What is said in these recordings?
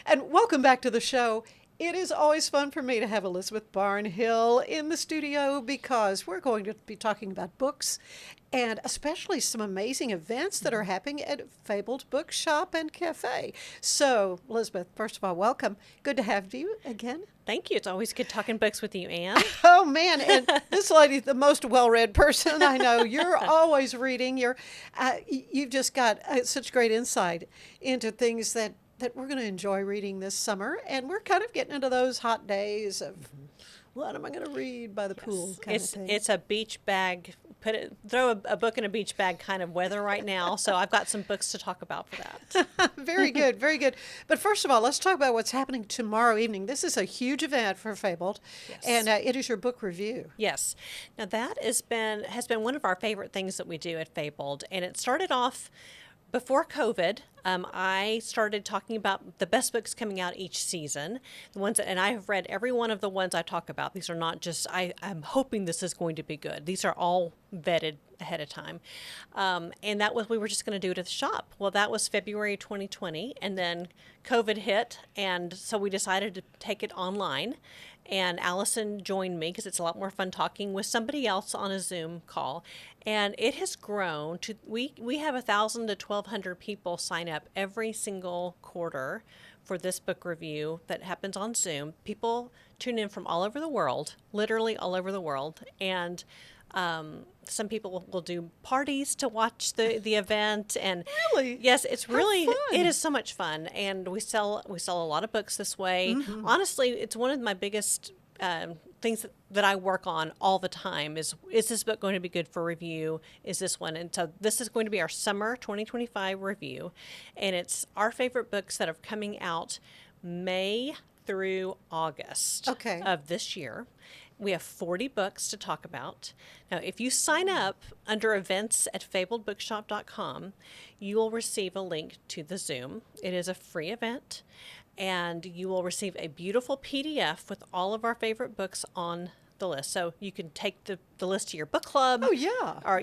And welcome back to the show. It is always fun for me to have Elizabeth Barnhill in the studio because we're going to be talking about books and especially some amazing events that are happening at Fabled Bookshop and Cafe. So, Elizabeth, first of all, welcome. Good to have you again. Thank you. It's always good talking books with you, Anne. Oh, man. And this lady's the most well-read person I know. You're always reading. You've just got such great insight into things that we're going to enjoy reading this summer. And we're kind of getting into those hot days of what am I going to read by the pool kind of thing. It's a beach bag, throw a book in a beach bag kind of weather right now. So I've got some books to talk about for that. Very good, very good. But first of all, let's talk about what's happening tomorrow evening. This is a huge event for Fabled, and it is your book review. Yes. Now that has been one of our favorite things that we do at Fabled, and it started off before COVID. I started talking about the best books coming out each season, and I have read every one of the ones I talk about. These are not just, I'm hoping this is going to be good. These are all vetted ahead of time. And we were just going to do it at the shop. Well, that was February 2020, and then COVID hit, and so we decided to take it online. And Allison joined me because it's a lot more fun talking with somebody else on a Zoom call. And it has grown to, we have 1,000 to 1,200 people sign up every single quarter for this book review that happens on Zoom. People tune in from all over the world, literally all over the world. And some people will do parties to watch the event, and really, yes, it is so much fun, and we sell a lot of books this way. Mm-hmm. Honestly, it's one of my biggest things that I work on all the time is this book going to be good for review? Is this one? And so this is going to be our summer 2025 review, and it's our favorite books that are coming out May through August of this year. We have 40 books to talk about. Now, if you sign up under events at fabledbookshop.com, you will receive a link to the Zoom. It is a free event, and you will receive a beautiful PDF with all of our favorite books on the list. So you can take the list to your book club. Oh, yeah. Or,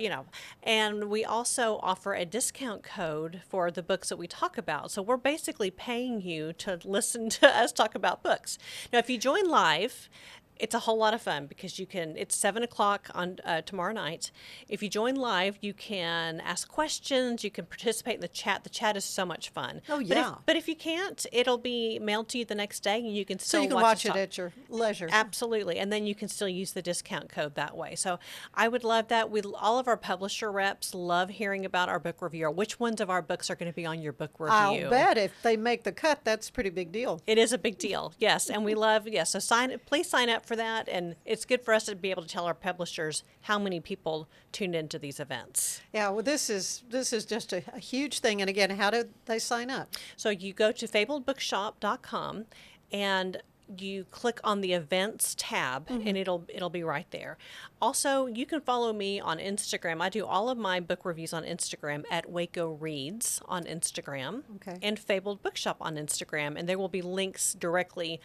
and we also offer a discount code for the books that we talk about. So we're basically paying you to listen to us talk about books. Now, if you join live, it's a whole lot of fun because it's 7:00 on tomorrow night. If you join live, you can ask questions. You can participate in the chat. The chat is so much fun. Oh, yeah. But if you can't, it'll be mailed to you the next day, and you can still watch it at your leisure. Absolutely. And then you can still use the discount code that way. So I would love that. All of our publisher reps love hearing about our book review, or which ones of our books are going to be on your book review. I'll bet if they make the cut, that's a pretty big deal. It is a big deal, yes. And we love, so please sign up for that, and it's good for us to be able to tell our publishers how many people tuned into these events. Yeah, well, this is just a huge thing. And again, how do they sign up? So you go to fabledbookshop.com and you click on the events tab, and it'll be right there. Also, you can follow me on Instagram. I do all of my book reviews on Instagram at Waco Reads on Instagram, and Fabled Bookshop on Instagram, and there will be links directly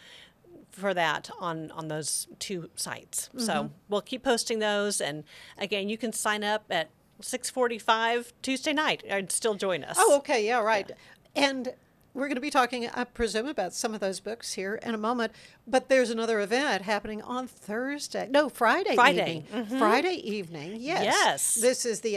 for that on those two sites. So we'll keep posting those, and again, you can sign up at 6:45 Tuesday night and still join us. Oh, okay, yeah, right. Yeah. And we're going to be talking, I presume, about some of those books here in a moment, but there's another event happening on Friday evening. Mm-hmm. Friday evening, yes. This is the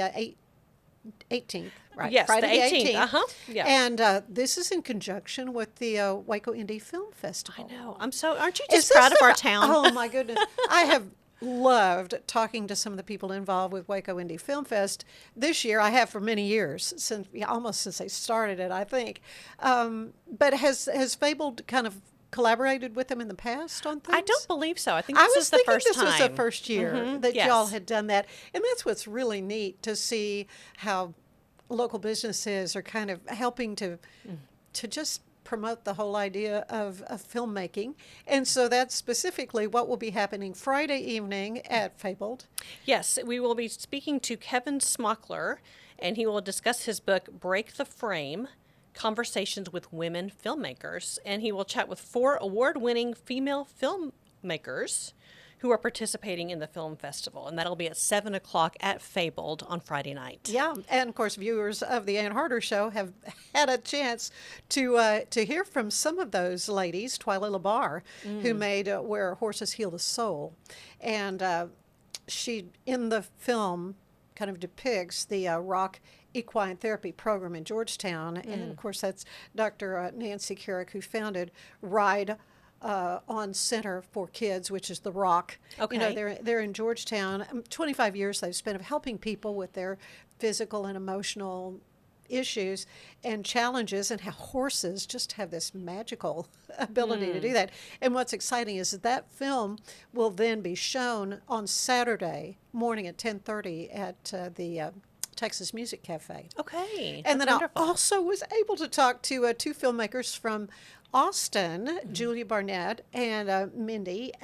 18th, right? Yes, Friday the 18th. Yeah. And this is in conjunction with the Waco Indie Film Festival. I know. Aren't you just proud of our town? Oh, my goodness. I have loved talking to some of the people involved with Waco Indie Film Fest this year. I have for many years, almost since they started it, I think. But has Fabled kind of collaborated with them in the past on things? I don't believe so. I think this is the first time. This was the first year that y'all had done that. And that's what's really neat to see how local businesses are kind of helping to just promote the whole idea of filmmaking. And so that's specifically what will be happening Friday evening at Fabled. Yes, we will be speaking to Kevin Smockler, and he will discuss his book, Break the Frame, Conversations with Women Filmmakers. And he will chat with 4 award-winning female filmmakers who are participating in the film festival, and that'll be at 7 o'clock at Fabled on Friday night. Yeah, and of course, viewers of the Ann Harder Show have had a chance to hear from some of those ladies. Twyla LaBar, who made "Where Horses Heal the Soul," and she in the film kind of depicts the rock equine therapy program in Georgetown, and of course that's Dr. Nancy Carrick, who founded Ride on Center for Kids, which is the Rock. Okay. You know, they're in Georgetown. 25 years they've spent of helping people with their physical and emotional issues and challenges, and how horses just have this magical ability to do that. And what's exciting is that film will then be shown on Saturday morning at 10:30 at the Texas Music Cafe. Okay. And that's then wonderful. I also was able to talk to two filmmakers from Austin, Julia Barnett and Mindy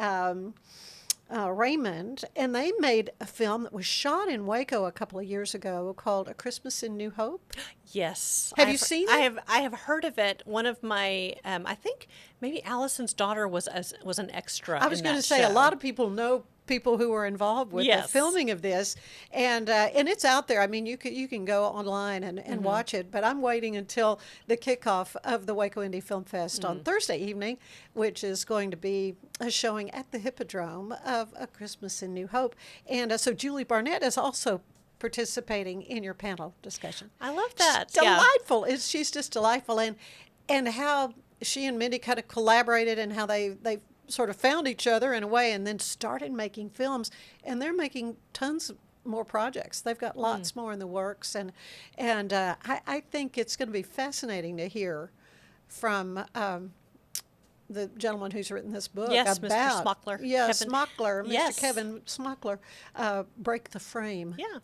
Raymond, and they made a film that was shot in Waco a couple of years ago called A Christmas in New Hope. Yes. Have you seen it? I have heard of it. One of my, I think maybe Allison's daughter was an extra. I was going to say a lot of people know people who were involved with the Yes. filming of this, and it's out there. I mean, you can go online and watch it. But I'm waiting until the kickoff of the Waco Indie Film Fest on Thursday evening, which is going to be a showing at the Hippodrome of A Christmas in New Hope. And so Julie Barnett is also participating in your panel discussion. I love that. She's Yeah. delightful. She's just delightful, and how she and Mindy kind of collaborated, and how they sort of found each other in a way, and then started making films, and they're making tons more projects. They've got lots more in the works, and I think it's going to be fascinating to hear from the gentleman who's written this book Yes, Mr. about Smockler. Yeah, Kevin. Smockler, Mr. Yes. Kevin Smockler, Break the Frame. Yeah.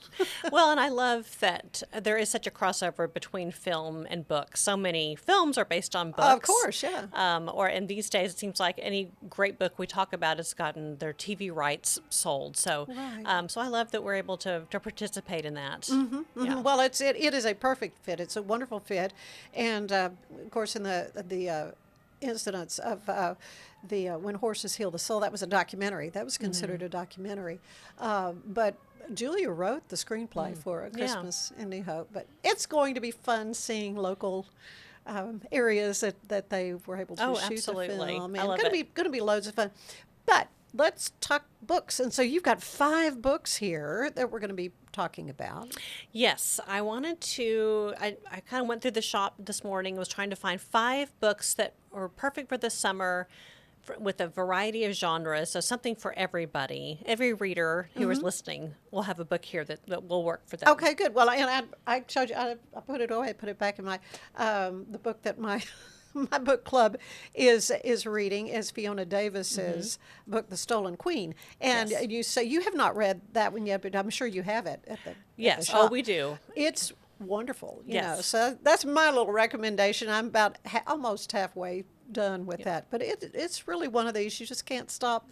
Well, and I love that there is such a crossover between film and books. So many films are based on books. Of course, yeah. And these days it seems like any great book we talk about has gotten their TV rights sold. So, Right. so I love that we're able to participate in that. Yeah. Well, it is a perfect fit. It's a wonderful fit, and of course, in the incidents of the When Horses Heal the Soul, that was a documentary. That was considered a documentary, but Julia wrote the screenplay for A Christmas in New Hope. But it's going to be fun seeing local areas that they were able to shoot absolutely. the film. I And love going it. to be loads of fun. But let's talk books. And so you've got 5 books here that we're going to be talking about. Yes, I wanted to. I kind of went through the shop this morning and was trying to find 5 books that were perfect for the summer with a variety of genres. So something for everybody. Every reader who is listening will have a book here that will work for them. Okay, good. Well, and I showed you, I put it away, put it back in my, the book that my my book club is reading is Fiona Davis's book, The Stolen Queen. And Yes. you say you have not read that one yet, but I'm sure you have it at the Yes. shop. Oh, we do. It's wonderful, you know. Yes. So that's my little recommendation. I'm about almost halfway done with that, but it's really one of these you just can't stop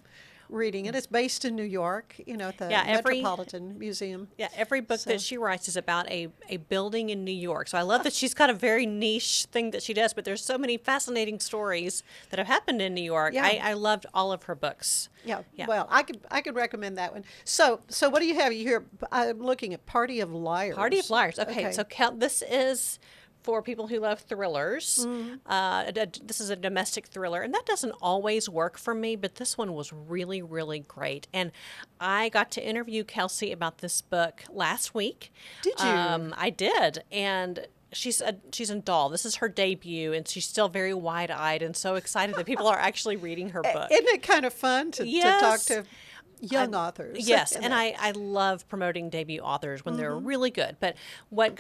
reading it. It's based in New York, you know, at the Metropolitan Museum. Yeah, every book that she writes is about a building in New York. So I love that she's got a very niche thing that she does, but there's so many fascinating stories that have happened in New York. Yeah. I loved all of her books. Yeah. Yeah. Well, I could recommend that one. So what do you have? You here? I'm looking at Party of Liars. Party of Liars. Okay. So this is for people who love thrillers. This is a domestic thriller, and that doesn't always work for me, but this one was really, really great. And I got to interview Kelsey about this book last week. Did you? I did, and she's in Doll. This is her debut, and she's still very wide-eyed and so excited that people are actually reading her book. Isn't it kind of fun to talk Yes. to young authors? Yes, and I love promoting debut authors when they're really good. But what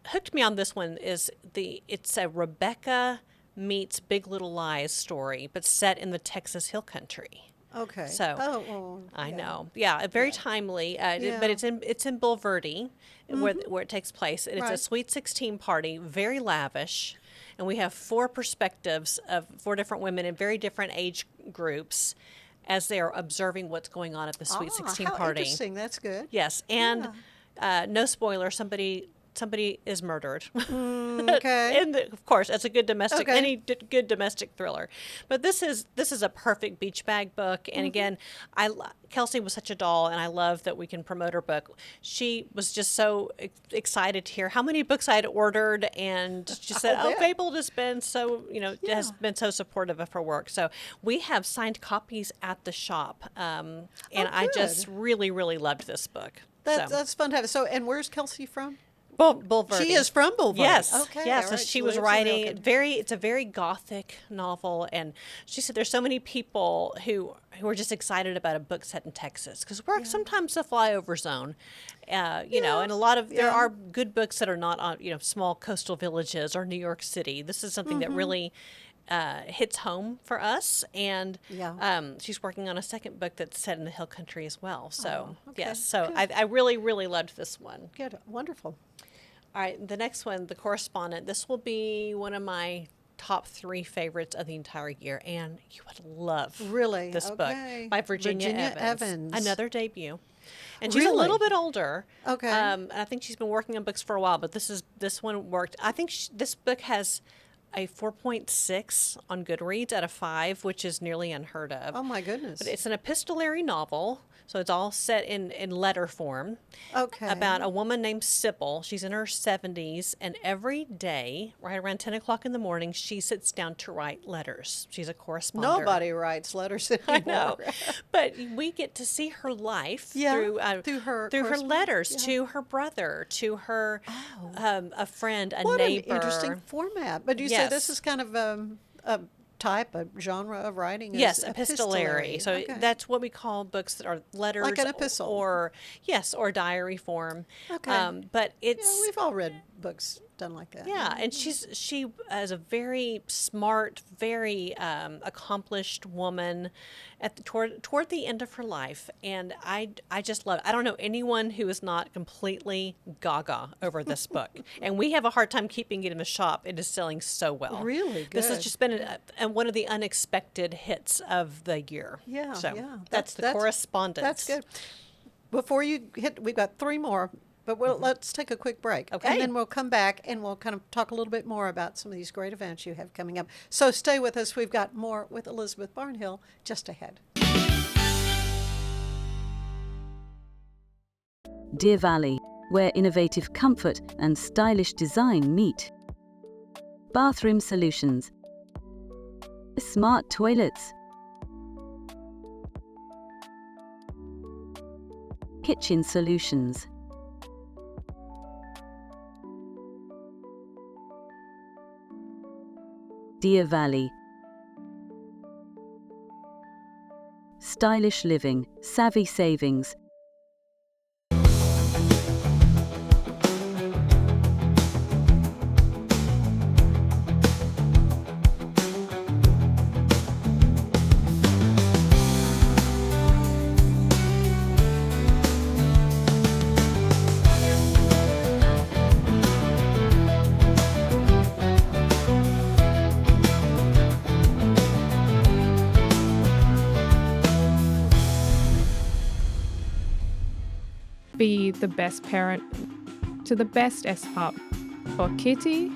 hooked me on this one is it's a Rebecca meets Big Little Lies story, but set in the Texas Hill Country. Okay. So I yeah. know, yeah, very timely. But it's in Bulverde, where it takes place. And it's a Right. Sweet 16 party, very lavish, and we have 4 perspectives of 4 different women in very different age groups as they are observing what's going on at the Sweet 16 how party. Interesting. That's good. Yes, and no spoiler, somebody somebody is murdered. Okay. And of course, it's a good domestic, Okay. any good domestic thriller. But this is a perfect beach bag book. And again, Kelsey was such a doll, and I love that we can promote her book. She was just so excited to hear how many books I had ordered, and she said, I'll "Oh, bet. Fabled has been so, has been so supportive of her work." So we have signed copies at the shop, and I just good. really, really loved this book. That's fun to have. So, and where's Kelsey from? Boulevardy. She is from Boulevardy. Yes. Okay. Yes. all So right. she So was it's a real writing good- it's a very gothic novel, and she said there's so many people who are just excited about a book set in Texas because we're sometimes a flyover zone, and a lot of there are good books that are not on small coastal villages or New York City. This is something that really hits home for us, and she's working on a second book that's set in the hill country as well. So okay. yes, so Good. I really, really loved this one. Good. Wonderful. All right, the next one, The Correspondent. This will be one of my top 3 favorites of the entire year, and you would love Really? this book Okay. by Virginia, Virginia Evans. Evans. Another debut. And she's a Really? little bit older. Okay. And I think she's been working on books for a while, but this one worked. I think this book has a 4.6 on Goodreads out of 5, which is nearly unheard of. Oh my goodness. But it's an epistolary novel, so it's all set in letter form. Okay. About a woman named Sybil. She's in her 70s, and every day, right around 10 o'clock in the morning, she sits down to write letters. She's a correspondent. Nobody writes letters anymore. I know, but we get to see her life through her letters to her brother, to her a friend, a What neighbor. an interesting format. But you say Yes. this is kind of a type, a genre of writing? is Yes, epistolary. So Okay. that's what we call books that are letters, Like an epistle. or diary form. Okay. But Yeah, it's we've all read books done like that. yeah, and she is a very smart, very accomplished woman toward the end of her life, and I just love. I don't know anyone who is not completely gaga over this book, and we have a hard time keeping it in the shop. It is selling so well. Really This has good. just been one of the unexpected hits of the year. Yeah, So yeah. that's the correspondence. That's good. Before you hit, we've got 3 more, but let's take a quick break. Okay. And then we'll come back and we'll kind of talk a little bit more about some of these great events you have coming up. So stay with us. We've got more with Elizabeth Barnhill just ahead. Deer Valley, where innovative comfort and stylish design meet. Bathroom solutions. Smart toilets. Kitchen solutions. Deer Valley. Stylish living, savvy savings. Be the best parent to the best S-Pup. For Kitty,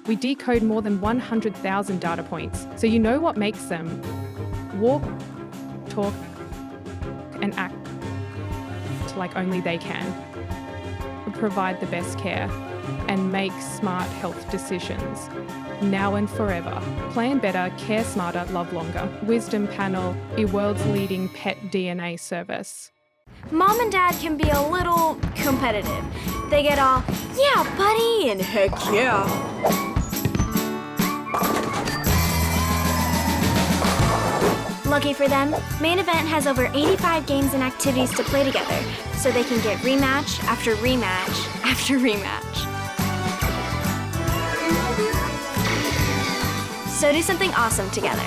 we decode more than 100,000 data points, so you know what makes them walk, talk, and act like only they can. Provide the best care and make smart health decisions. Now and forever. Plan better, care smarter, love longer. Wisdom Panel, the world's leading pet DNA service. Mom and Dad can be a little competitive. They get all, yeah, buddy, and heck yeah. Lucky for them, Main Event has over 85 games and activities to play together, so they can get rematch after rematch after rematch. So do something awesome together.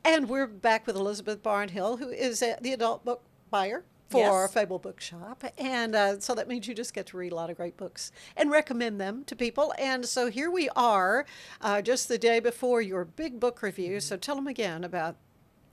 And we're back with Elizabeth Barnhill, who is the adult book buyer for Yes. Fabled Bookshop. And so that means you just get to read a lot of great books and recommend them to people. And so here we are, just the day before your big book review. So tell them again about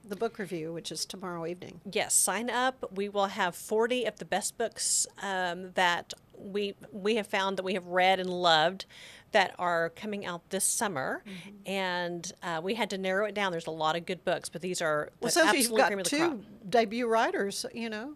the book review, which is tomorrow evening. Yes, sign up. We will have 40 of the best books that we have found that we have read and loved that are coming out this summer. And we had to narrow it down. There's a lot of good books, but these are Well, the so you've absolute got cream of the crop. two debut writers,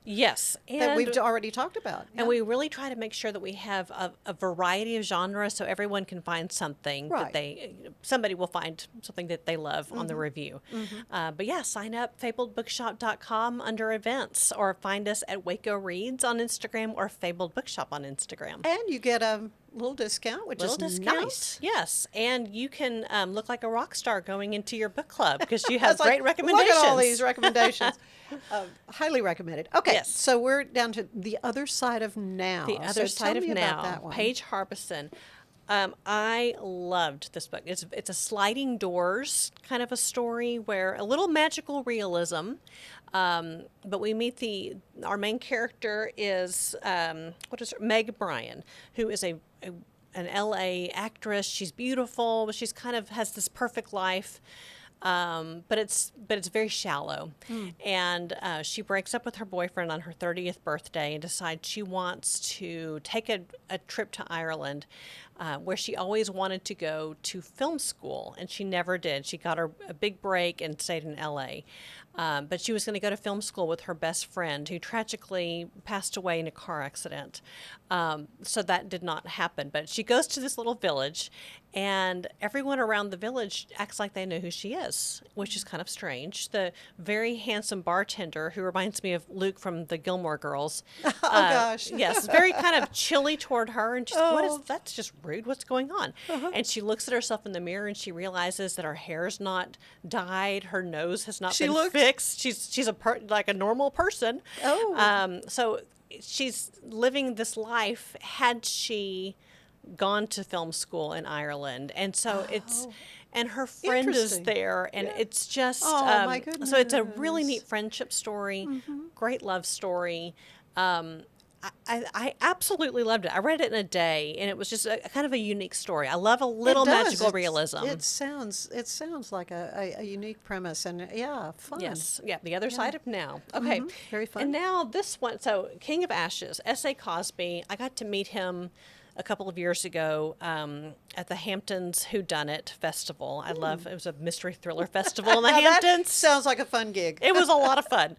Yes. that we've already talked about. And we really try to make sure that we have a variety of genres so everyone can find something Right. that somebody will find something that they love on the review. But yeah, sign up, fabledbookshop.com under events, or find us at Waco Reads on Instagram or Fabled Bookshop on Instagram. And you get a little discount, which Little is discount, nice. yes, and you can look like a rock star going into your book club because you have It's like, great recommendations. Look at all these recommendations. Highly recommended. Okay, Yes. so we're down to The Other Side of Now. The Other So Side tell of me about Now, that one. Paige Harbison. I loved this book. It's a sliding doors kind of a story where a little magical realism, but we meet our main character is Meg Bryan, who is an LA actress. She's beautiful, but she's kind of has this perfect life. But it's very shallow, and she breaks up with her boyfriend on her 30th birthday and decides she wants to take a trip to Ireland, where she always wanted to go to film school, and she never did. She got a big break and stayed in LA. But she was going to go to film school with her best friend, who tragically passed away in a car accident. So that did not happen. But she goes to this little village, and everyone around the village acts like they know who she is, which is kind of strange. The very handsome bartender, who reminds me of Luke from the Gilmore Girls. Oh, gosh. Yes, very kind of chilly toward her. And she's, Oh. that's just rude. What's going on? And she looks at herself in the mirror, and she realizes that her hair's not dyed. Her nose has not She been looks- fixed. She's like a normal person. Oh. So she's living this life had she gone to film school in Ireland, and so and her friend is Interesting. there, and it's just Oh, my so it's a really goodness. neat friendship story, great love story. I absolutely loved it. I read it in a day, and it was just a kind of a unique story. I love a little It does. magical It's- realism. It sounds like a unique premise, and yeah, fun. Yes, yeah, The Other Side of Now. Okay, Very fun. And now this one, so King of Ashes, S.A. Cosby. I got to meet him a couple of years ago at the Hamptons Whodunit Festival. I love it was a mystery thriller festival in the Now that Hamptons. sounds like a fun gig. It was a lot of fun,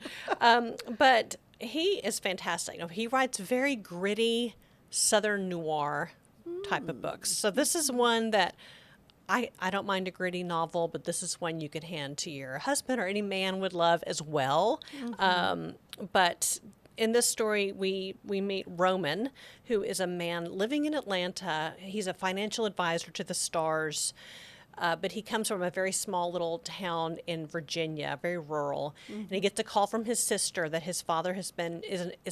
but he is fantastic. You know, he writes very gritty Southern noir type of books. So this is one that. I don't mind a gritty novel, but this is one you could hand to your husband or any man would love as well. But in this story, we meet Roman, who is a man living in Atlanta. He's a financial advisor to the stars, but he comes from a very small little town in Virginia, very rural. And he gets a call from his sister that his father is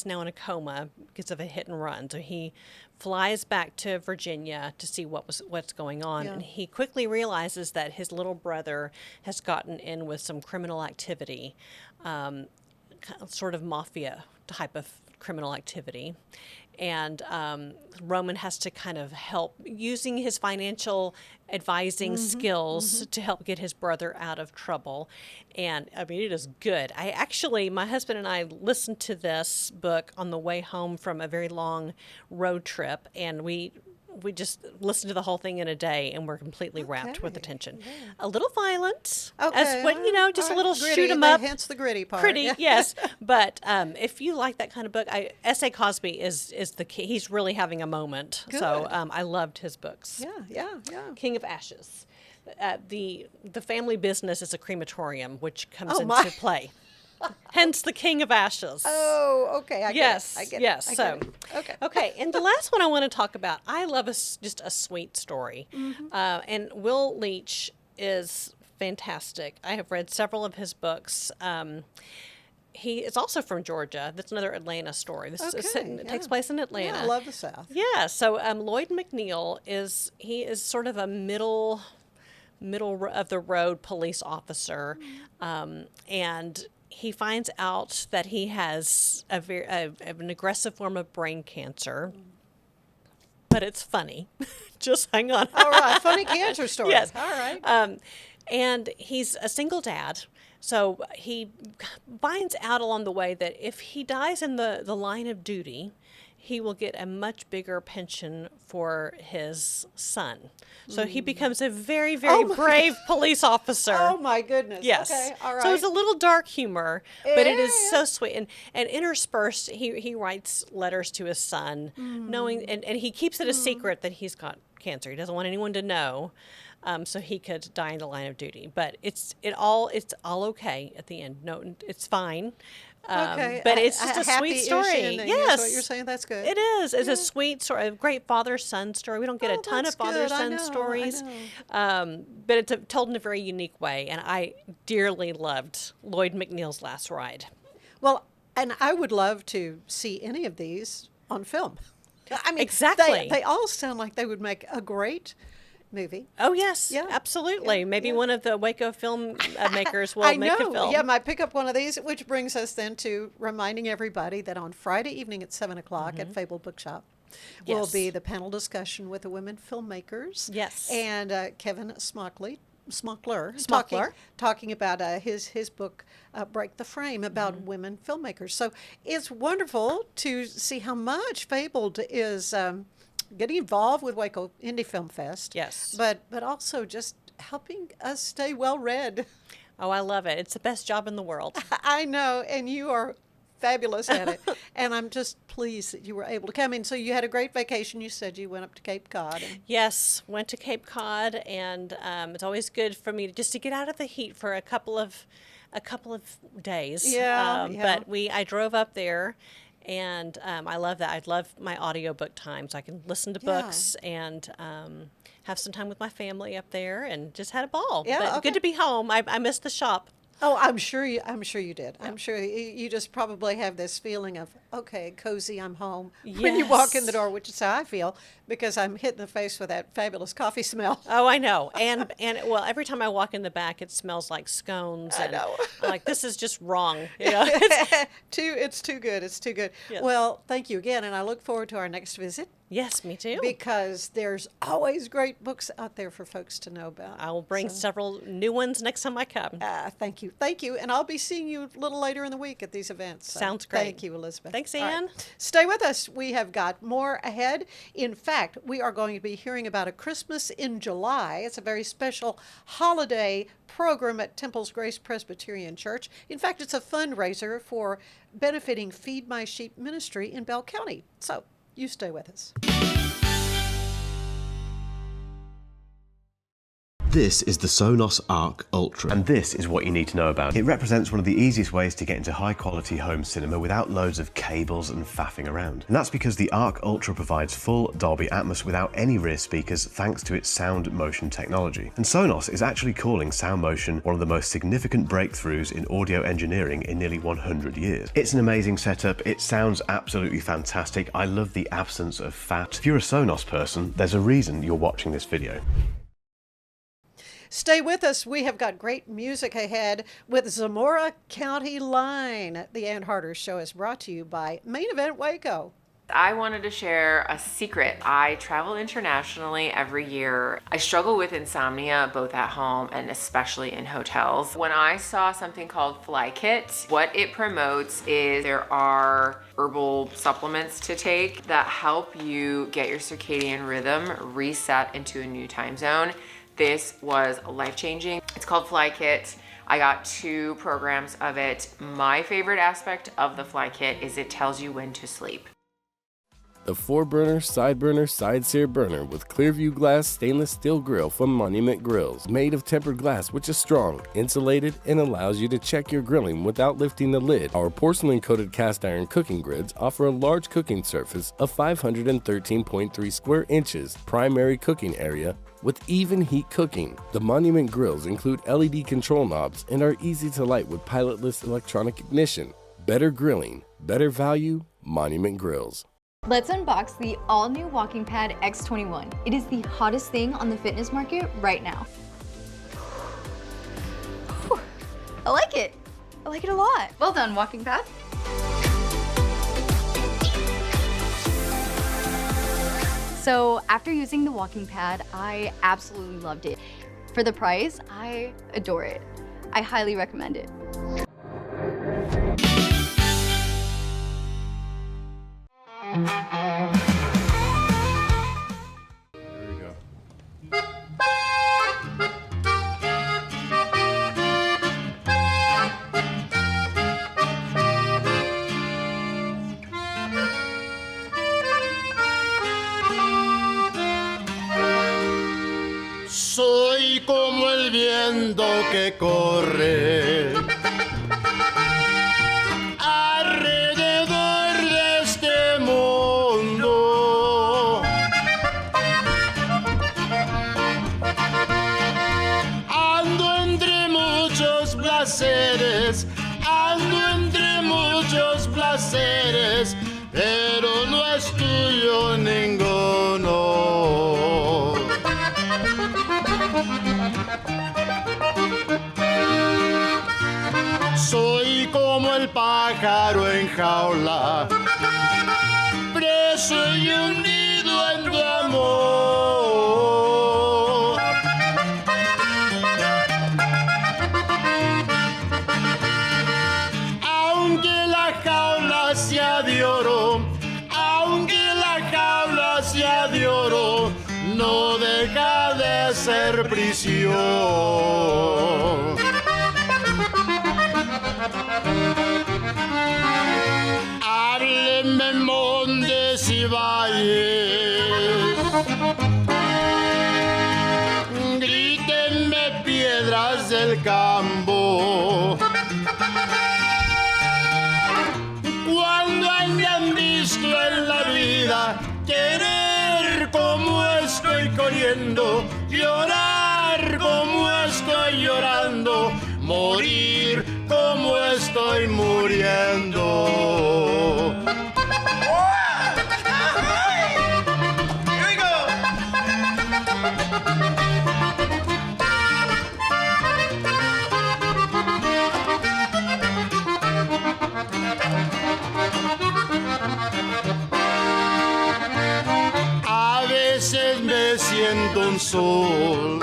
now in a coma because of a hit and run. So he flies back to Virginia to see what's going on, Yeah. and he quickly realizes that his little brother has gotten in with some criminal activity, sort of mafia type of criminal activity. And Roman has to kind of help using his financial advising skills to help get his brother out of trouble. And I mean, it is good. My husband and I listened to this book on the way home from a very long road trip, and we just listened to the whole thing in a day, and we're completely wrapped with Okay, attention. A little violent, Okay, as when just a all little right, gritty, shoot 'em up. Hence the gritty part. Pretty, Yeah. yes. But if you like that kind of book, S.A. Cosby is the key. He's really having a moment. So Good. I loved his books. Yeah. King of Ashes. The family business is a crematorium, which comes Oh, into my. play. Hence the King of Ashes. Oh, okay. I Yes, get it. yes. I get So, it. Okay. okay, and the last one I want to talk about, I love just a sweet story, and Will Leach is fantastic. I have read several of his books. He is also from Georgia. That's another Atlanta story. This Okay, takes yeah. place in Atlanta. Yeah, I love the South. Yeah, so Lloyd McNeil is sort of a middle of the road police officer, and he finds out that he has an aggressive form of brain cancer. But it's funny. Just hang on. All right, funny cancer story. Yes. All right. And he's a single dad. So he finds out along the way that if he dies in the line of duty, he will get a much bigger pension for his son. So he becomes a very, very brave police officer. Oh, my goodness. Yes. Okay, all right. So it's a little dark humor, but it is Yeah. so sweet. And interspersed, he writes letters to his son, knowing, and he keeps it a secret that he's got cancer. He doesn't want anyone to know, so he could die in the line of duty. But it's all okay at the end. No, it's fine. Okay. But it's just a happy-ish sweet story. ending is Yes. what you're saying. That's good. It is. It's a sweet story, a great father-son story. We don't get a ton that's of father-son good. I know, stories, but it's told in a very unique way. And I dearly loved Lloyd McNeil's Last Ride. Well, and I would love to see any of these on film. I mean, Exactly. They all sound like they would make a great movie. Oh, yes, Yeah. absolutely. Yeah. Maybe Yeah. one of the Waco film makers will I make know. a film. Yeah, might pick up one of these, which brings us then to reminding everybody that on Friday evening at 7 o'clock at Fabled Bookshop will Yes. be the panel discussion with the women filmmakers. Yes. And Kevin Smockler Smockler. talking about his book Break the Frame about women filmmakers. So it's wonderful to see how much Fabled is getting involved with Waco Indie Film Fest. Yes. But also just helping us stay well read. Oh, I love it. It's the best job in the world. I know, and you are fabulous at it. And I'm just pleased that you were able to come in. So you had a great vacation. You said you went up to Cape Cod. And Yes, went to Cape Cod, and it's always good for me just to get out of the heat for a couple of days. Yeah, yeah. But I drove up there, and I love that. I love my audiobook time, so I can listen to Yeah. books and have some time with my family up there, and just had a ball. Yeah, But okay. good to be home. I missed the shop. oh, I'm sure you did. I'm sure you just probably have this feeling of, okay, cozy, I'm home when you walk in the Yes. door, which is how I feel because I'm hit in the face with that fabulous coffee smell. Oh, I know. And well, every time I walk in the back, it smells like scones. I And know. I'm like, this is just wrong. You know? It's too good. It's too good. Yes. Well, thank you again, and I look forward to our next visit Yes, me too. because there's always great books out there for folks to know about. I will bring So, several new ones next time I come. Thank you, and I'll be seeing you a little later in the week at these events. So Sounds great. Thank you, Elizabeth. Thanks, All right. Ann. Stay with us. We have got more ahead. In fact, we are going to be hearing about a Christmas in July. It's a very special holiday program at Temple's Grace Presbyterian Church. In fact, it's a fundraiser for benefiting Feed My Sheep Ministry in Bell County. So you stay with us. This is the Sonos Arc Ultra, and this is what you need to know about it. It represents one of the easiest ways to get into high quality home cinema without loads of cables and faffing around. And that's because the Arc Ultra provides full Dolby Atmos without any rear speakers thanks to its sound motion technology. And Sonos is actually calling sound motion one of the most significant breakthroughs in audio engineering in nearly 100 years. It's an amazing setup, it sounds absolutely fantastic. I love the absence of fat. If you're a Sonos person, there's a reason you're watching this video. Stay with us. We have got great music ahead with Zamora County Line. The Ann Harder Show is brought to you by Main Event Waco. I wanted to share a secret. I travel internationally every year. I struggle with insomnia both at home and especially in hotels. When I saw something called Fly Kit, what it promotes is there are herbal supplements to take that help you get your circadian rhythm reset into a new time zone. This was life-changing. It's called Fly Kit. I got 2 programs of it. My favorite aspect of the Fly Kit is it tells you when to sleep. The 4-burner, side sear burner with Clearview glass stainless steel grill from Monument Grills. Made of tempered glass, which is strong, insulated, and allows you to check your grilling without lifting the lid. Our porcelain-coated cast iron cooking grids offer a large cooking surface of 513.3 square inches, primary cooking area, with even heat cooking. The Monument Grills include LED control knobs and are easy to light with pilotless electronic ignition. Better grilling, better value, Monument Grills. Let's unbox the all-new Walking Pad X21. It is the hottest thing on the fitness market right now. Whew, I like it. I like it a lot. Well done, walking path. So after using the walking pad, I absolutely loved it. For the price, I adore it. I highly recommend it. There we go. Soy como el viento que corre alrededor de este mundo. Ando entre muchos placeres, pero no es tuyo ninguno. Soy como el pájaro en jaula, preso y hundido en tu amor. Aunque la jaula sea de oro, no deja de ser prisión. Háblenme montes y valles, grítenme piedras del campo. Cuando hayan visto en la vida querer como estoy corriendo, llorar como estoy llorando, morir como estoy muriendo. A veces me siento un sol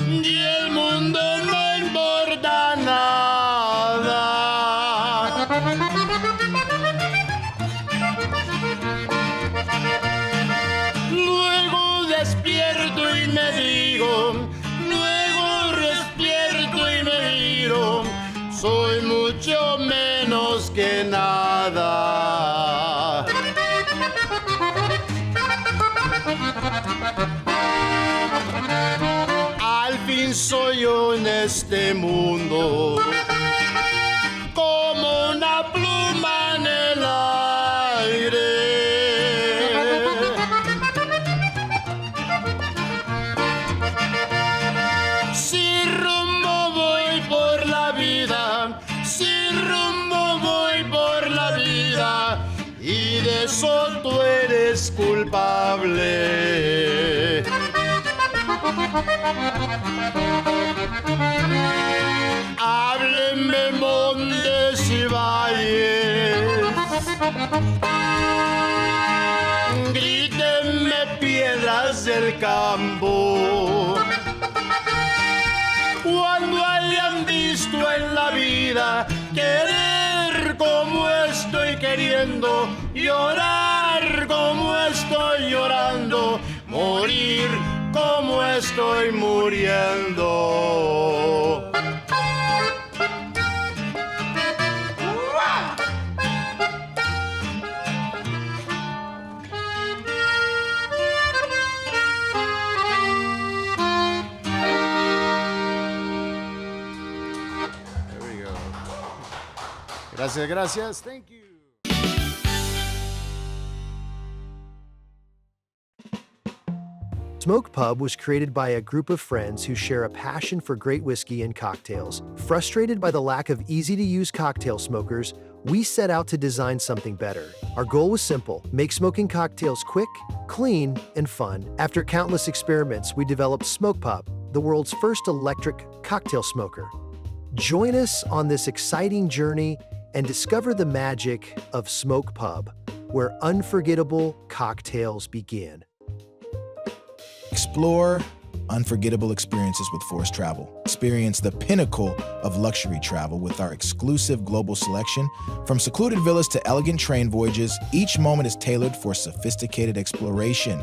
y el mundo no importa nada. Luego despierto y me digo, soy mucho menos que nada. Al fin soy yo en este mundo, como una pluma en el aire. Sin rumbo voy por la vida, y de eso tú eres culpable. Háblenme montes y valles, grítenme piedras del campo. Cuando hayan visto en la vida querer como estoy queriendo, llorar como estoy llorando, morir como estoy muriendo. Gracias, gracias. Thank you. Smoke Pub was created by a group of friends who share a passion for great whiskey and cocktails. Frustrated by the lack of easy-to-use cocktail smokers, we set out to design something better. Our goal was simple: make smoking cocktails quick, clean, and fun. After countless experiments, we developed Smoke Pub, the world's first electric cocktail smoker. Join us on this exciting journey and discover the magic of Smoke Pub, where unforgettable cocktails begin. Explore unforgettable experiences with Forest Travel. Experience the pinnacle of luxury travel with our exclusive global selection. From secluded villas to elegant train voyages, each moment is tailored for sophisticated exploration.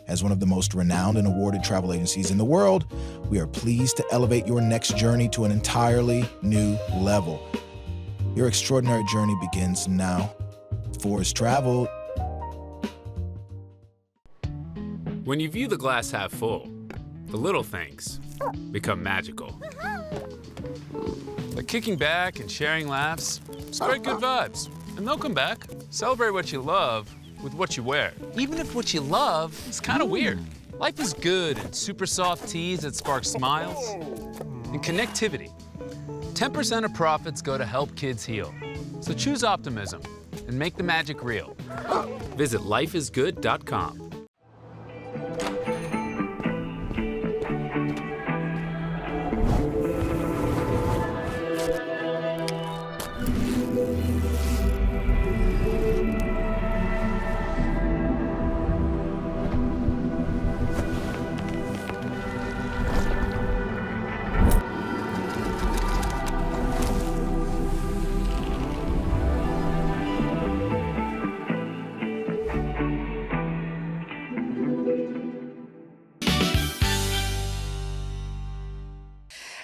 As one of the most renowned and awarded travel agencies in the world, we are pleased to elevate your next journey to an entirely new level. Your extraordinary journey begins now. Forest Travel. When you view the glass half full, the little things become magical. Like kicking back and sharing laughs, spread good vibes, and they'll come back. Celebrate what you love with what you wear, even if what you love is kind of weird. Life is good in super soft tees that spark smiles and connectivity. 10% of profits go to help kids heal. So choose optimism and make the magic real. Visit lifeisgood.com.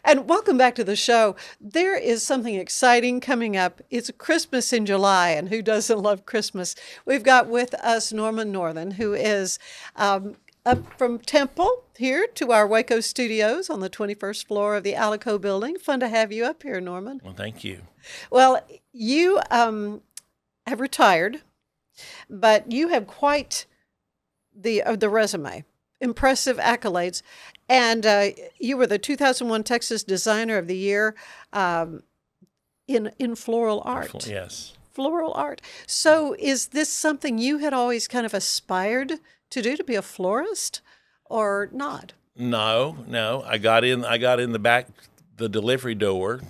And welcome back to the show. There is something exciting coming up. It's Christmas in July, and who doesn't love Christmas? We've got with us Norman Northern, who is up from Temple here to our Waco studios on the 21st floor of the Alico building. Fun to have you up here, Norman. Well, thank you. Well, you have retired, but you have quite the resume. Impressive accolades. And you were the 2001 Texas Designer of the Year in floral art. Yes. Floral art. So is this something you had always kind of aspired to do, to be a florist, or not? No. I got in the back, the delivery door.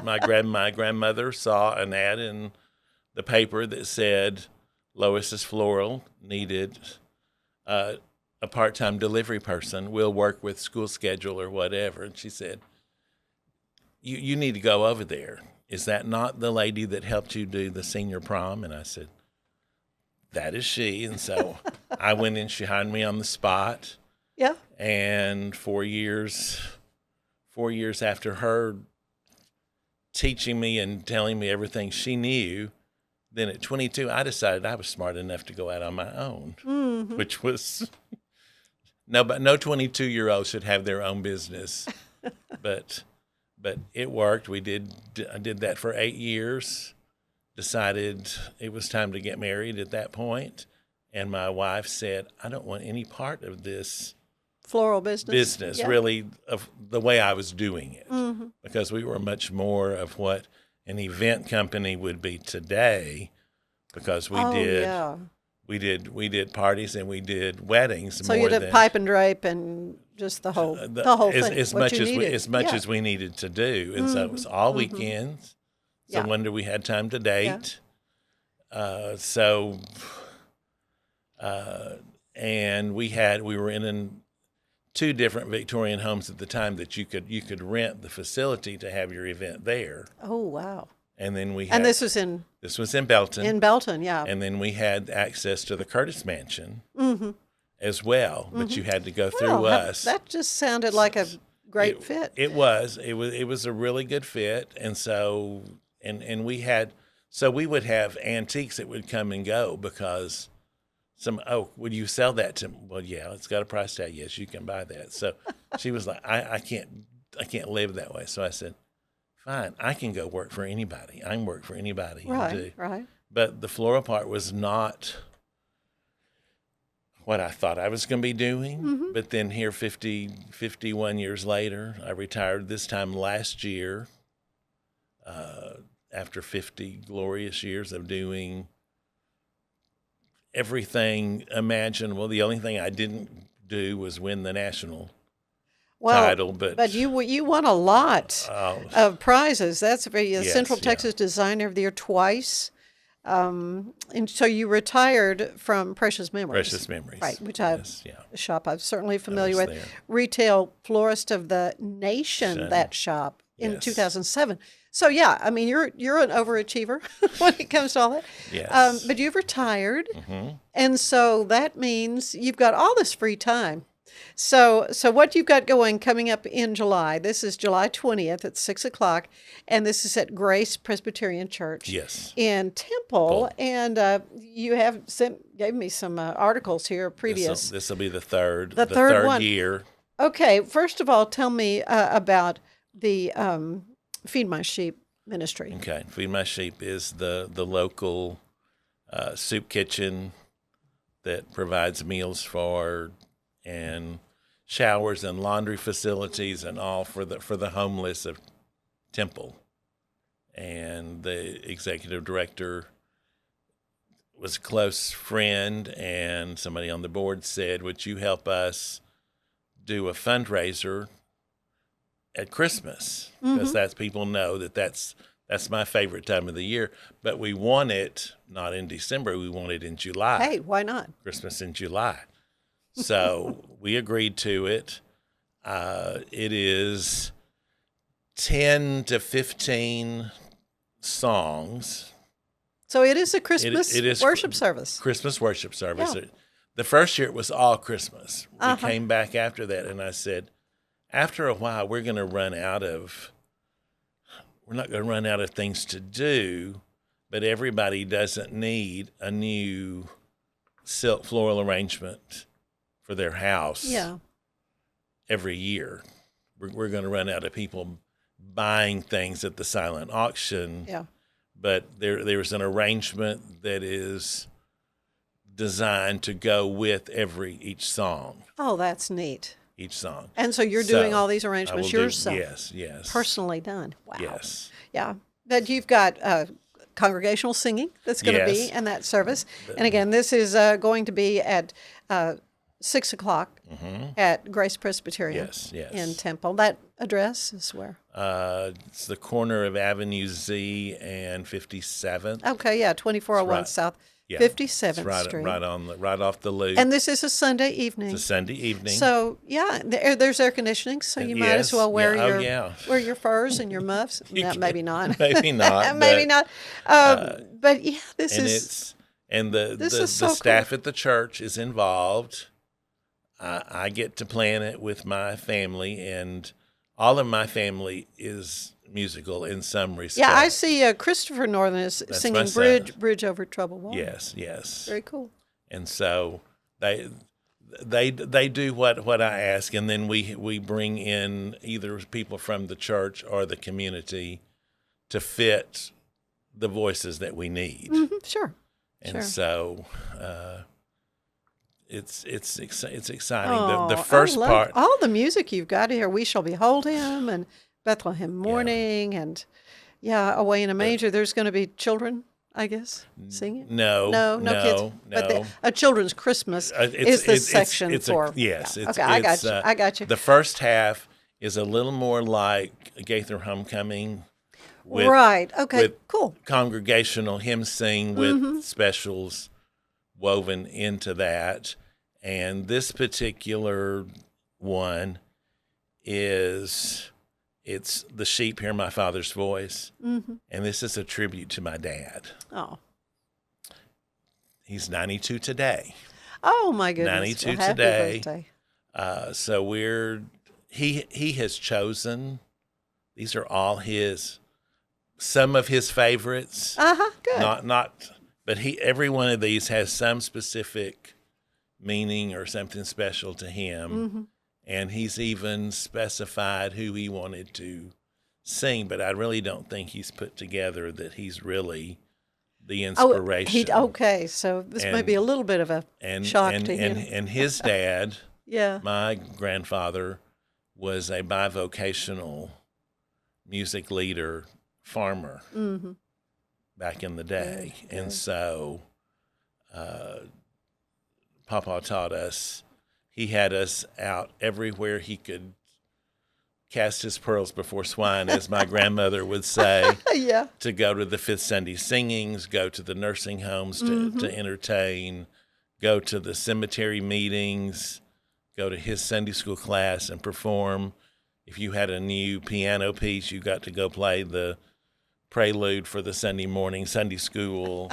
My grandmother saw an ad in the paper that said Lois's Floral needed a part-time delivery person. Will work with school schedule or whatever. And she said, you need to go over there. Is that not the lady that helped you do the senior prom? And I said, that is she. And so I went in, she hired me on the spot. Yeah. And 4 years after her teaching me and telling me everything she knew, then at 22, I decided I was smart enough to go out on my own, which was... No, but no 22-year-old should have their own business, but it worked. I did that for 8 years. Decided it was time to get married at that point, and my wife said, "I don't want any part of this floral business. Yeah. Really, of the way I was doing it, because we were much more of what an event company would be today, because we did." Yeah. We did parties and we did weddings. So you did pipe and drape and just the whole thing. As much as we needed to do, and so it was all weekends. So no wonder we had time to date. Yeah. And we were in 2 different Victorian homes at the time that you could rent the facility to have your event there. Oh wow. And then this was in Belton. In Belton, yeah. And then we had access to the Curtis Mansion as well, but you had to go through us. That just sounded like a great fit. It was a really good fit, and so and we would have antiques that would come and go because would you sell that to me? Well, yeah, it's got a price tag. Yes, you can buy that. So she was like, I can't live that way. So I said, fine, I can go work for anybody. I can work for anybody. Right. But the floral part was not what I thought I was going to be doing. But then here 51 years later, I retired this time last year after 50 glorious years of doing everything imaginable. The only thing I didn't do was win the national title, but you won a lot of prizes. That's Yes, Central yeah. Texas Designer of the Year twice. And so you retired from Precious Memories. Precious Memories. Right, which yeah. a shop I'm certainly familiar was with. there. Retail Florist of the Nation, Sure. that shop, in Yes. 2007. So yeah, I mean, you're an overachiever when it comes to all that. Yes. But you've retired, Mhm. and so that means you've got all this free time. So what you've got going coming up in July, this is July 20th at 6 o'clock, and this is at Grace Presbyterian Church Yes. in Temple. And you gave me some articles here previous. This will be the third. The third one. year. Okay, first of all, tell me about the Feed My Sheep ministry. Okay, Feed My Sheep is the local soup kitchen that provides meals for and showers and laundry facilities and all for the homeless of Temple. And the executive director was a close friend, and somebody on the board said, "Would you help us do a fundraiser at Christmas?" Because that's people know that's my favorite time of the year. But we want it not in December; we want it in July. Hey, why not? Christmas in July. So we agreed to it. It is 10 to 15 songs. So it is a Christmas It is worship service. Christmas worship service. Yeah. The first year it was all Christmas. We Uh-huh. came back after that, and I said, after a while, we're not going to run out of things to do, but everybody doesn't need a new silk floral arrangement for their house every year. We're going to run out of people buying things at the silent auction. Yeah. But there's an arrangement that is designed to go with each song. Oh, that's neat. Each song. And so you're doing all these arrangements I will yourself? Yes. Personally done. Wow. Yes. Yeah. But you've got congregational singing that's going to be in that service. And again, this is going to be at 6 o'clock at Grace Presbyterian in Temple. That address is where? It's the corner of Avenue Z and 57th. Okay, yeah, 2401 South 57th Street. Right off the loop. And this is a Sunday evening. It's a Sunday evening. So, yeah, there's air conditioning, so you might as well wear wear your furs and your muffs. No, maybe not. Maybe not. Maybe not. But yeah, this is the so staff cool. at the church is involved. I get to plan it with my family, and all of my family is musical in some respect. Yeah, I see Christopher Northern is singing Bridge Over Troubled Water. Yes. Very cool. And so they do what I ask, and then we bring in either people from the church or the community to fit the voices that we need. Mm-hmm, sure. And so it's exciting. Oh, the first part, all the music you've got here, We Shall Behold Him and Bethlehem Morning and Away in a Manger. There's going to be children, I guess, singing? No kids. But a children's Christmas is the section for. I got you. The first half is a little more like Gaither Homecoming. With cool. Congregational hymn sing with specials woven into that. And this particular one it's The Sheep Hear My Father's Voice. And this is a tribute to my dad. Oh. He's 92 today. Oh, my goodness. 92 well, happy today. Birthday. So he has chosen, these are all some of his favorites. Good. But every one of these has some specific meaning or something special to him. And he's even specified who he wanted to sing, but I really don't think he's put together that he's really the inspiration. So this may be a little bit of a shock to him. And his dad, yeah, my grandfather, was a bivocational music leader, farmer back in the day. And so Papa taught us, he had us out everywhere he could cast his pearls before swine, as my grandmother would say. Yeah. To go to the Fifth Sunday singings, go to the nursing homes to entertain, go to the cemetery meetings, go to his Sunday school class and perform. If you had a new piano piece, you got to go play the prelude for the Sunday morning Sunday school.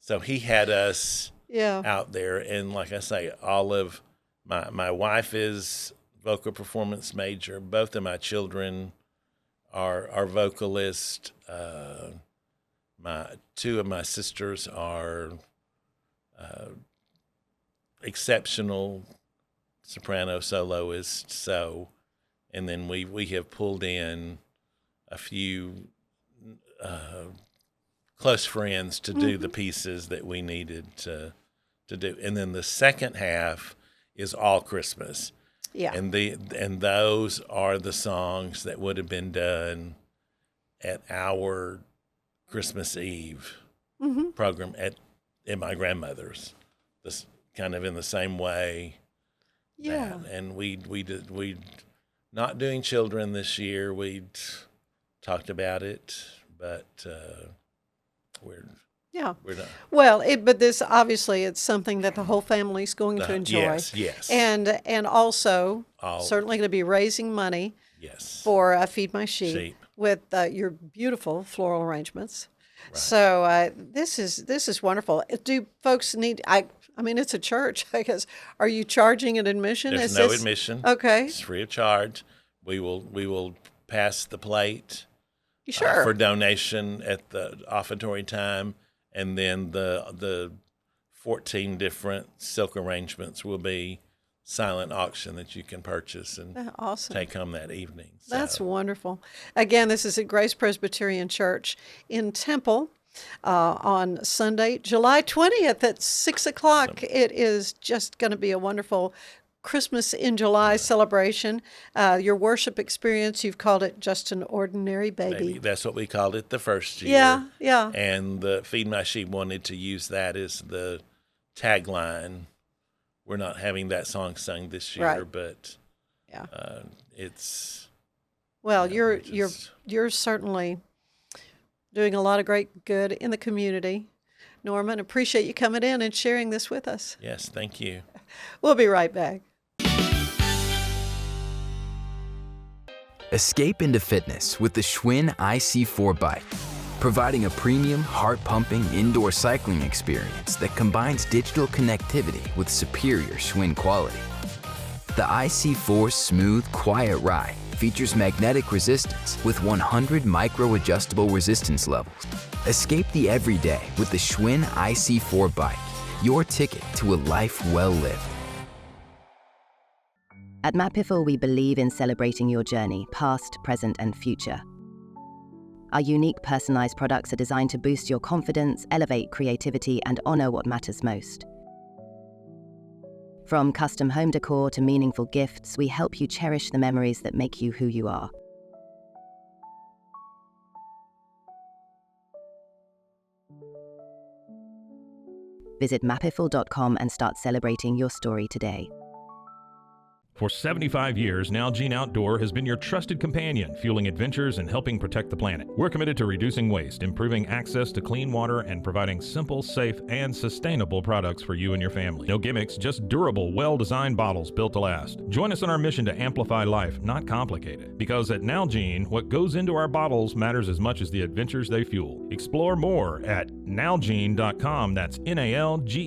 So he had us out there. And like I say, all of my wife is vocal performance major. Both of my children are vocalists. Two of my sisters are exceptional soprano soloists. So, and then we have pulled in a few close friends to do the pieces that we needed to do. And then the second half is all Christmas. Yeah. And those are the songs that would have been done at our Christmas Eve program at my grandmother's. This kind of in the same way. Yeah. And we not doing children this year. We talked about it, but we're done. Well, but this obviously it's something that the whole family's going to enjoy. Yes. And also certainly going to be raising money. Yes. For Feed My Sheep. With your beautiful floral arrangements. Right. So this is wonderful. Do folks need? I mean, it's a church. I guess. Are you charging an admission? There's no admission. Okay. It's free of charge. We will pass the plate. Sure. For donation at the offertory time, and then the 14 different silk arrangements will be silent auction that you can purchase and take home that evening. So. That's wonderful. Again, this is at Grace Presbyterian Church in Temple on Sunday, July 20th at 6 o'clock. It is just going to be a wonderful Christmas in July celebration. Your worship experience, you've called it Just an Ordinary Baby. That's what we called it the first year. Yeah. And the Feed My Sheep wanted to use that as the tagline. We're not having that song sung this year, but it's. Well, you're certainly doing a lot of great good in the community, Norman. Appreciate you coming in and sharing this with us. Yes, thank you. We'll be right back. Escape into fitness with the Schwinn IC4 bike, providing a premium, heart-pumping indoor cycling experience that combines digital connectivity with superior Schwinn quality. The IC4's smooth, quiet ride features magnetic resistance with 100 micro-adjustable resistance levels. Escape the everyday with the Schwinn IC4 bike, your ticket to a life well lived. At Mapifil, we believe in celebrating your journey, past, present, and future. Our unique personalized products are designed to boost your confidence, elevate creativity, and honor what matters most. From custom home decor to meaningful gifts, we help you cherish the memories that make you who you are. Visit mapifil.com and start celebrating your story today. For 75 years, Nalgene Outdoor has been your trusted companion, fueling adventures and helping protect the planet. We're committed to reducing waste, improving access to clean water, and providing simple, safe, and sustainable products for you and your family. No gimmicks, just durable, well-designed bottles built to last. Join us in our mission to amplify life, not complicate it. Because at Nalgene, what goes into our bottles matters as much as the adventures they fuel. Explore more at nalgene.com. That's NALGENE.com.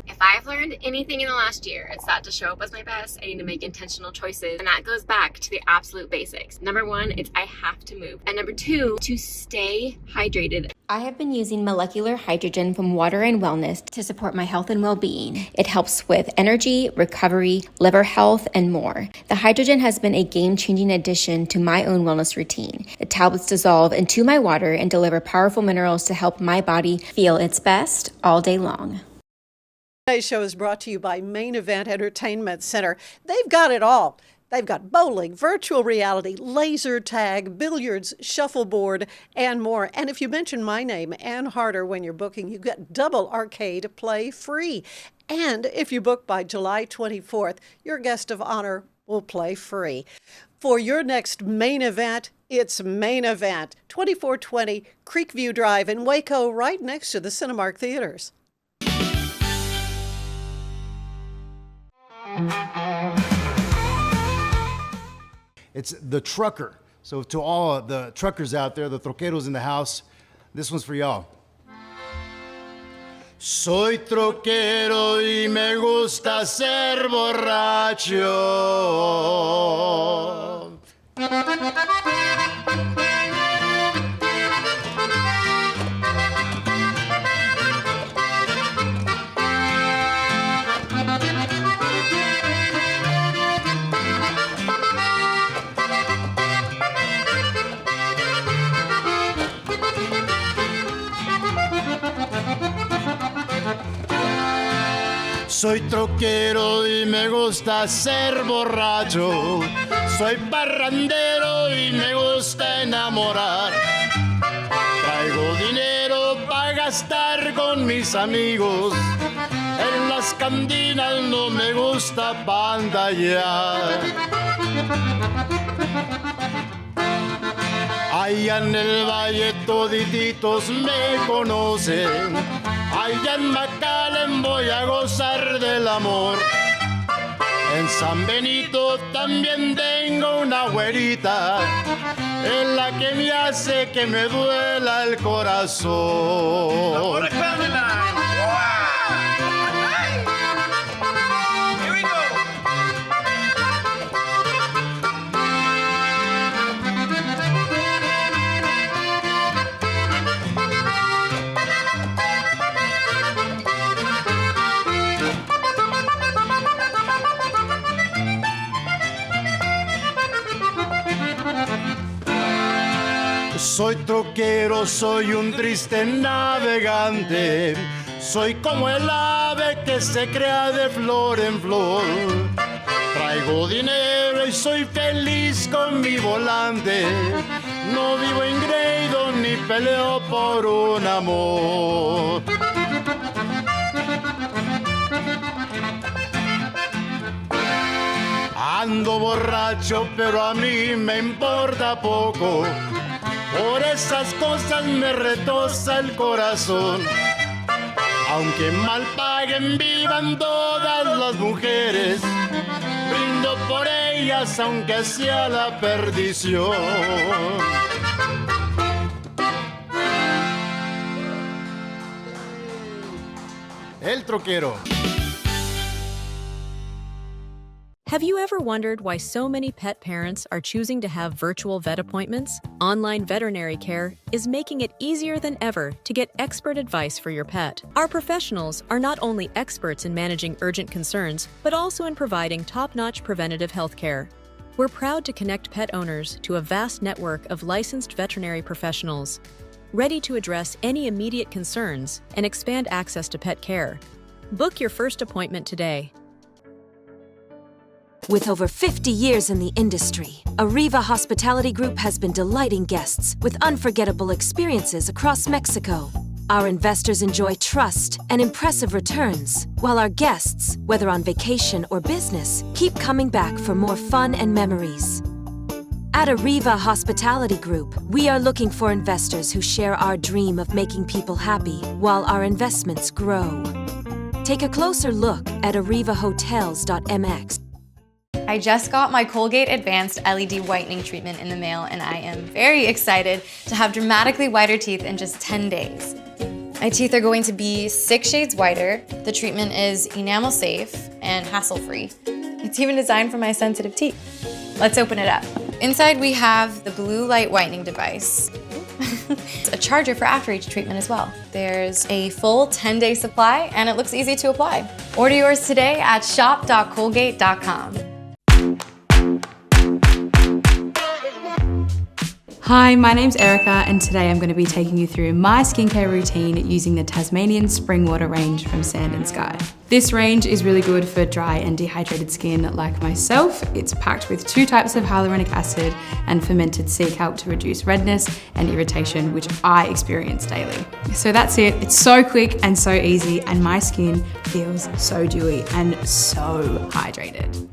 If I've learned anything in the last year, it's that to show up as my best, I need to make intentional choices. And that goes back to the absolute basics. Number one, it's I have to move. And number two, to stay hydrated. I have been using molecular hydrogen from Water and Wellness to support my health and well-being. It helps with energy, recovery, liver health, and more. The hydrogen has been a game-changing addition to my own wellness routine. The tablets dissolve into my water and deliver powerful minerals to help my body feel its best all day long. Today's show is brought to you by Main Event Entertainment Center. They've got it all. They've got bowling, virtual reality, laser tag, billiards, shuffleboard, and more. And if you mention my name, Ann Harder, when you're booking, you get double arcade play free. And if you book by July 24th, your guest of honor will play free. For your next main event, it's Main Event, 2420 Creekview Drive in Waco, right next to the Cinemark Theaters. It's The Trucker. So to all the truckers out there, the troqueros in the house, this one's for y'all. Soy troquero y me gusta ser borracho. Soy troquero y me gusta ser borracho. Soy parrandero y me gusta enamorar. Traigo dinero para gastar con mis amigos. En las cantinas no me gusta bandallar. Allá en el valle todititos me conocen. Allá en McAllen voy a gozar del amor. En San Benito también tengo una güerita, en la que me hace que me duela el corazón. Soy troquero, soy un triste navegante. Soy como el ave que se crea de flor en flor. Traigo dinero y soy feliz con mi volante. No vivo engreído ni peleo por un amor. Ando borracho, pero a mí me importa poco. Por esas cosas me retosa el corazón. Aunque mal paguen, vivan todas las mujeres. Brindo por ellas, aunque sea la perdición. El troquero. Have you ever wondered why so many pet parents are choosing to have virtual vet appointments? Online veterinary care is making it easier than ever to get expert advice for your pet. Our professionals are not only experts in managing urgent concerns, but also in providing top-notch preventative health care. We're proud to connect pet owners to a vast network of licensed veterinary professionals, ready to address any immediate concerns and expand access to pet care. Book your first appointment today. With over 50 years in the industry, Arriva Hospitality Group has been delighting guests with unforgettable experiences across Mexico. Our investors enjoy trust and impressive returns, while our guests, whether on vacation or business, keep coming back for more fun and memories. At Arriva Hospitality Group, we are looking for investors who share our dream of making people happy while our investments grow. Take a closer look at arrivahotels.mx. I just got my Colgate Advanced LED Whitening Treatment in the mail, and I am very excited to have dramatically whiter teeth in just 10 days. My teeth are going to be 6 shades whiter. The treatment is enamel safe and hassle-free. It's even designed for my sensitive teeth. Let's open it up. Inside we have the blue light whitening device. It's a charger for after each treatment as well. There's a full 10-day supply, and it looks easy to apply. Order yours today at shop.colgate.com. Hi, my name's Erica, and today I'm going to be taking you through my skincare routine using the Tasmanian Spring Water range from Sand & Sky. This range is really good for dry and dehydrated skin like myself. It's packed with 2 types of hyaluronic acid and fermented sea kelp to reduce redness and irritation, which I experience daily. So that's it. It's so quick and so easy, and my skin feels so dewy and so hydrated.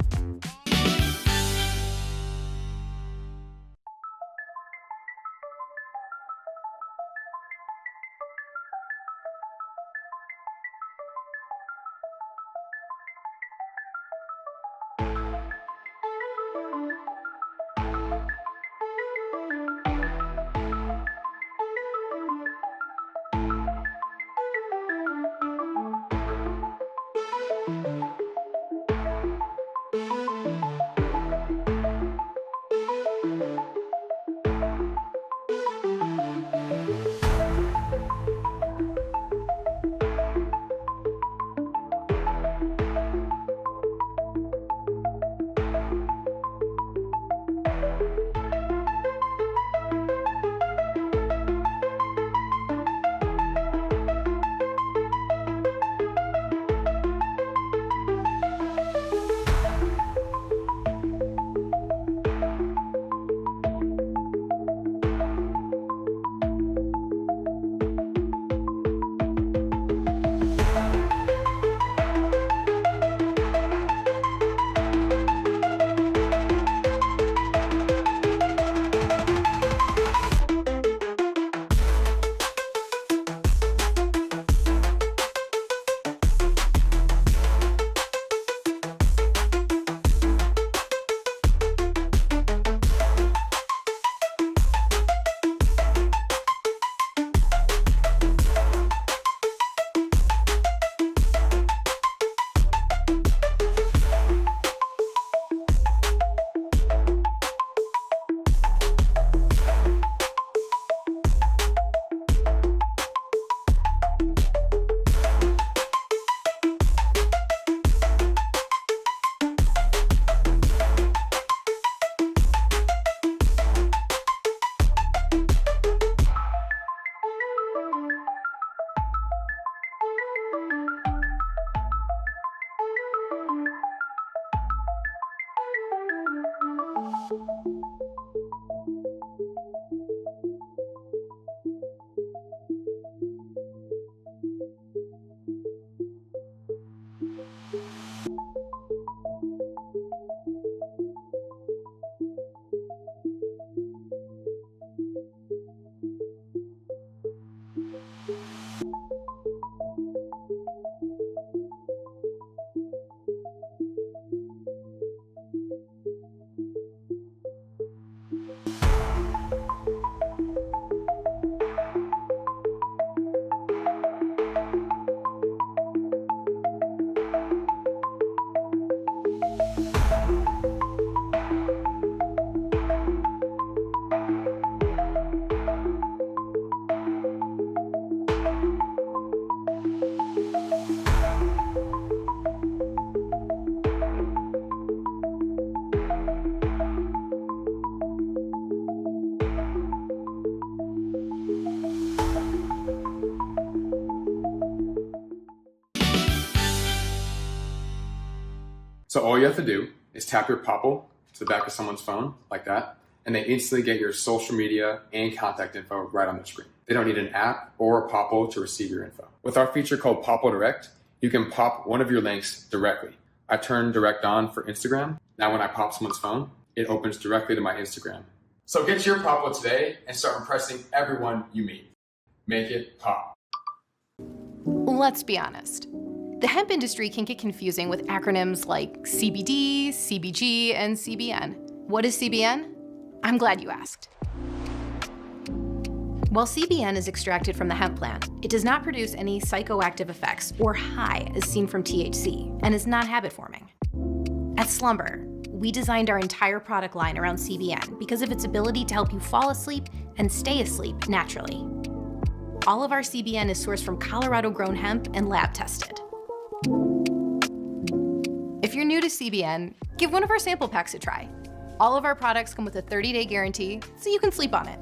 So all you have to do is tap your Popple to the back of someone's phone, like that, and they instantly get your social media and contact info right on their screen. They don't need an app or a Popple to receive your info. With our feature called Popple Direct, you can pop one of your links directly. I turned Direct on for Instagram. Now when I pop someone's phone, it opens directly to my Instagram. So get your Popple today and start impressing everyone you meet. Make it pop. Let's be honest. The hemp industry can get confusing with acronyms like CBD, CBG, and CBN. What is CBN? I'm glad you asked. While CBN is extracted from the hemp plant, it does not produce any psychoactive effects or high as seen from THC and is not habit-forming. At Slumber, we designed our entire product line around CBN because of its ability to help you fall asleep and stay asleep naturally. All of our CBN is sourced from Colorado-grown hemp and lab-tested. If you're new to CBN, give one of our sample packs a try. All of our products come with a 30-day guarantee, so you can sleep on it.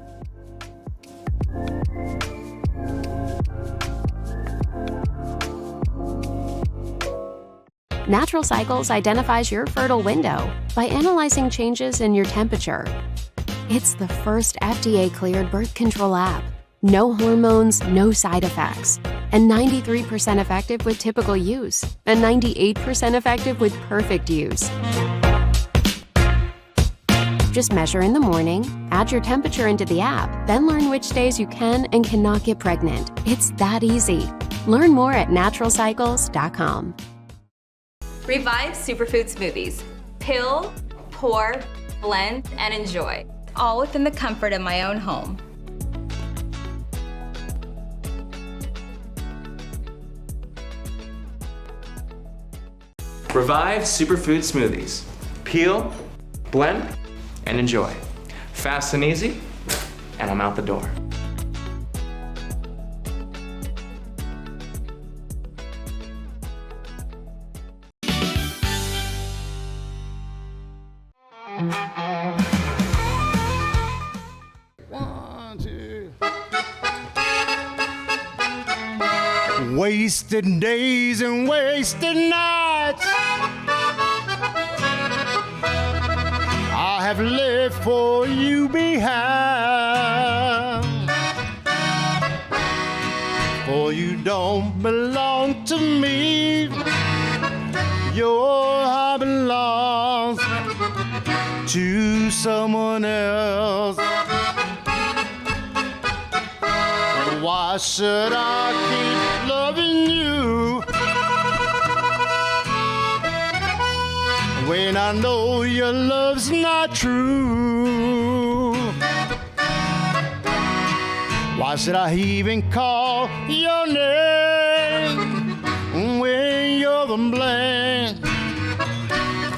Natural Cycles identifies your fertile window by analyzing changes in your temperature. It's the first FDA-cleared birth control app. No hormones, no side effects, and 93% effective with typical use, and 98% effective with perfect use. Just measure in the morning, add your temperature into the app, then learn which days you can and cannot get pregnant. It's that easy. Learn more at naturalcycles.com. Revive Superfood Smoothies. Pill, pour, blend, and enjoy. All within the comfort of my own home. Revive Superfood Smoothies. Peel, blend, and enjoy. Fast and easy, and I'm out the door. Wasted days and wasted nights I have left for you behind. For you don't belong to me. Your heart belongs to someone else. Why should I keep loving you when I know your love's not true? Why should I even call your name when you're the blame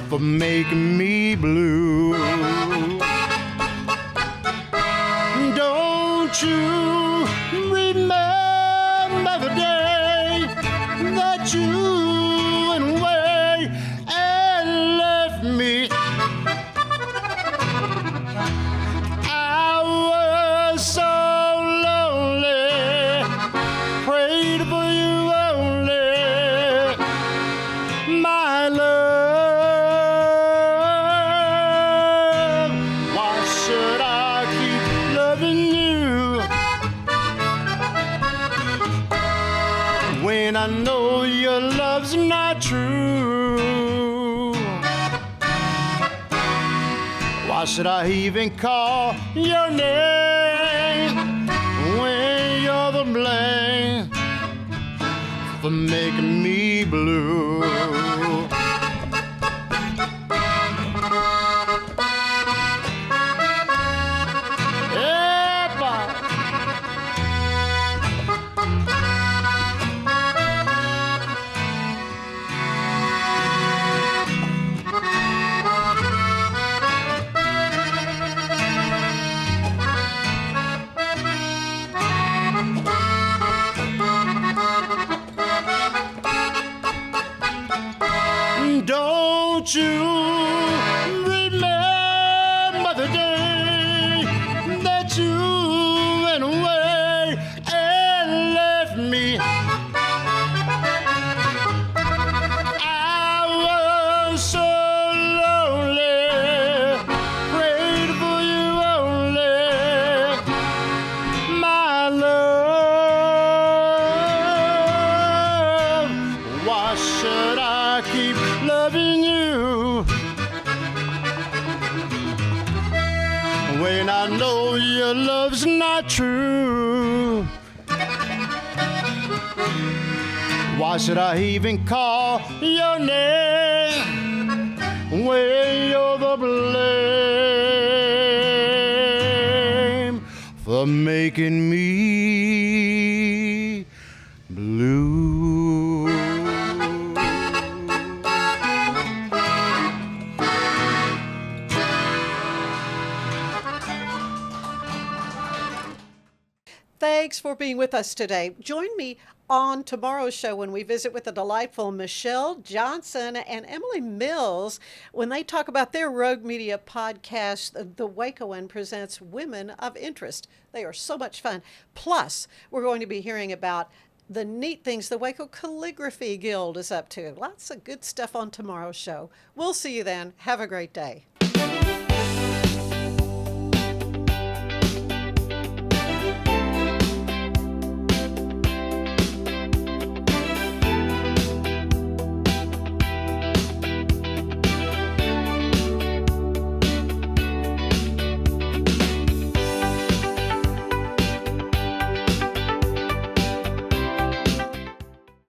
for making me blue? Don't you remember the day that you went away and left me? I was so lonely, prayed for you only, my love. Why should I keep loving you when I know your love's not true? Why should I even call your name when you're the blame for making me blue? Don't you remember the day that you went away and left me? I was so true. Why should I even call your name when you're the blame for making me blue? Thanks for being with us today. Join me on tomorrow's show when we visit with the delightful Michelle Johnson and Emily Mills when they talk about their Rogue Media podcast, The Wacoan Presents Women of Interest. They are so much fun. Plus, we're going to be hearing about the neat things the Waco Calligraphy Guild is up to. Lots of good stuff on tomorrow's show. We'll see you then. Have a great day.